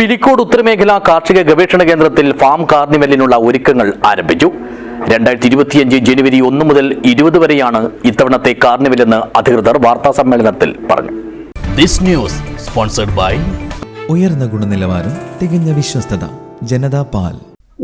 പിലിക്കോട് ഉത്തരമേഖലാ കാർഷിക ഗവേഷണ കേന്ദ്രത്തിൽ ഫാം കാർണിവലിനുള്ള ഒരുക്കങ്ങൾ ആരംഭിച്ചു. 2025 ജനുവരി 1 മുതൽ 20 വരെയാണ് ഇത്തവണത്തെ കാർണിവലെന്ന് അധികൃതർ വാർത്താസമ്മേളനത്തിൽ പറഞ്ഞു. ദിസ് ന്യൂസ് സ്പോൺസർഡ് ബൈ ഉയർന്ന ഗുണനിലവാരം, തികഞ്ഞ വിശ്വസ്തത, ജനതാ പാൽ.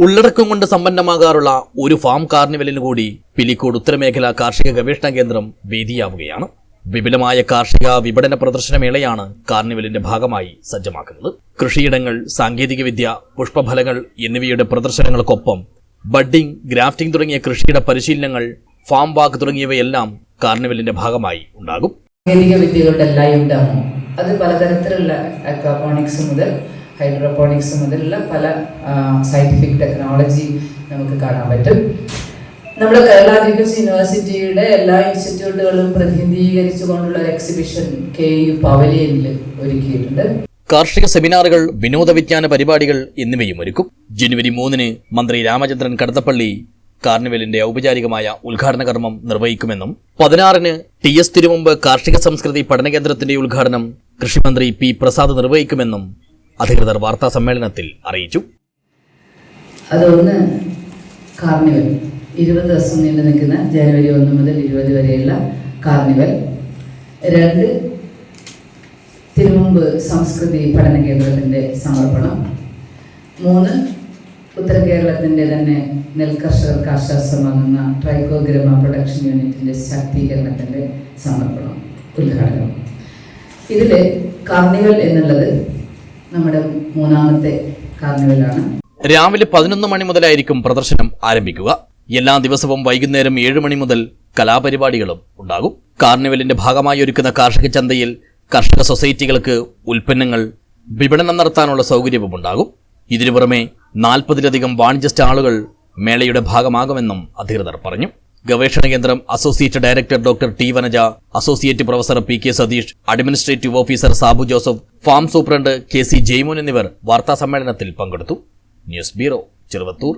ഉള്ളടക്കം കൊണ്ട് സമ്പന്നമാകാറുള്ള ഒരു ഫാം കാർണിവലിന് കൂടി പിലിക്കോട് ഉത്തരമേഖലാ കാർഷിക ഗവേഷണ കേന്ദ്രം വേദിയാവുകയാണ്. വിപുലമായ കാർഷിക വിപണന പ്രദർശനമേളയാണ് കാർണിവലിന്റെ ഭാഗമായി സജ്ജമാക്കുന്നത്. കൃഷിയിടങ്ങൾ, സാങ്കേതികവിദ്യ, പുഷ്പഫലങ്ങൾ എന്നിവയുടെ പ്രദർശനങ്ങൾക്കൊപ്പം ബഡ്ഡിംഗ്, ഗ്രാഫ്റ്റിംഗ് തുടങ്ങിയ കൃഷിയുടെ പരിശീലനങ്ങൾ, ഫാം വാക്ക് തുടങ്ങിയവയെല്ലാം കാർണിവലിന്റെ ഭാഗമായി ഉണ്ടാകും. സാങ്കേതിക വിദ്യകളുടെ എല്ലാം ഉണ്ടാകും. അത് പലതരത്തിലുള്ള അക്വാപോണിക്സ് മുതൽ ഹൈഡ്രോപോണിക്സ് മുതലുള്ള പല സയന്റിഫിക് ടെക്നോളജി നമുക്ക് കാണാൻ പറ്റും. നമ്മുടെ കേരള അഗ്രികൾച്ചർ യൂണിവേഴ്സിറ്റിയുടെ എല്ലാ ഇൻസ്റ്റിറ്റ്യൂട്ടുകളും പ്രതിനിധീകരിച്ചുകൊണ്ടുള്ള ഒരു എക്സിബിഷൻ KU പവലിയനിൽ ഒരുക്കിയിട്ടുണ്ട്. കാർഷിക സെമിനാറുകൾ, വിനോദ വിജ്ഞാന പരിപാടികൾ എന്നിവയും ഒരുക്കും. ജനുവരി 3 മന്ത്രി രാമചന്ദ്രൻ കടന്നപ്പള്ളി കാർണിവലിന്റെ ഔപചാരികമായ ഉദ്ഘാടന കർമ്മം നിർവഹിക്കുമെന്നും 16 TS തിരുമുമ്പ് കാർഷിക സംസ്കൃതി പഠനകേന്ദ്രത്തിന്റെ ഉദ്ഘാടനം കൃഷിമന്ത്രി P പ്രസാദ് നിർവഹിക്കുമെന്നും അധികൃതർ വാർത്താ സമ്മേളനത്തിൽ അറിയിച്ചു. അതൊന്ന് കാർണിവൽ 20 ദിവസം നീണ്ടു നിൽക്കുന്ന ജനുവരി 1 മുതൽ 20 വരെയുള്ള കാർണിവൽ. 2 തിരുമുമ്പ് സംസ്കൃതി പഠന കേന്ദ്രത്തിൻ്റെ സമർപ്പണം. 3 ഉത്തര കേരളത്തിൻ്റെ തന്നെ നെൽകർഷകർക്ക് ആശ്വാസമാകുന്ന ട്രൈക്കോഗ്രമ പ്രൊഡക്ഷൻ യൂണിറ്റിൻ്റെ ശാക്തീകരണത്തിൻ്റെ സമർപ്പണം, ഉദ്ഘാടനം. ഇതിൽ കാർണിവൽ എന്നുള്ളത് നമ്മുടെ 3ാമത്തെ കാർണിവലാണ്. രാവിലെ 11 മണി മുതലായിരിക്കും പ്രദർശനം ആരംഭിക്കുക. എല്ലാ ദിവസവും വൈകുന്നേരം 7 മണി മുതൽ കലാപരിപാടികളും ഉണ്ടാകും. കാർണിവലിന്റെ ഭാഗമായി ഒരുക്കുന്ന കാർഷിക ചന്തയിൽ കർഷക സൊസൈറ്റികൾക്ക് ഉൽപ്പന്നങ്ങൾ വിപണനം നടത്താനുള്ള സൗകര്യവും ഉണ്ടാകും. ഇതിനു പുറമെ 40-ലധികം വാണിജ്യ സ്റ്റാളുകൾ മേളയുടെ ഭാഗമാകുമെന്നും അധികൃതർ പറഞ്ഞു. ഗവേഷണ കേന്ദ്രം associate director doctor T Vanaja, associate professor PK Satheesh, administrative officer Sabu Joseph, farm superintendent KC Jaimon എന്നിവർ വാർത്താ സമ്മേളനത്തിൽ പങ്കെടുത്തു. News bureau, Cheruvathur.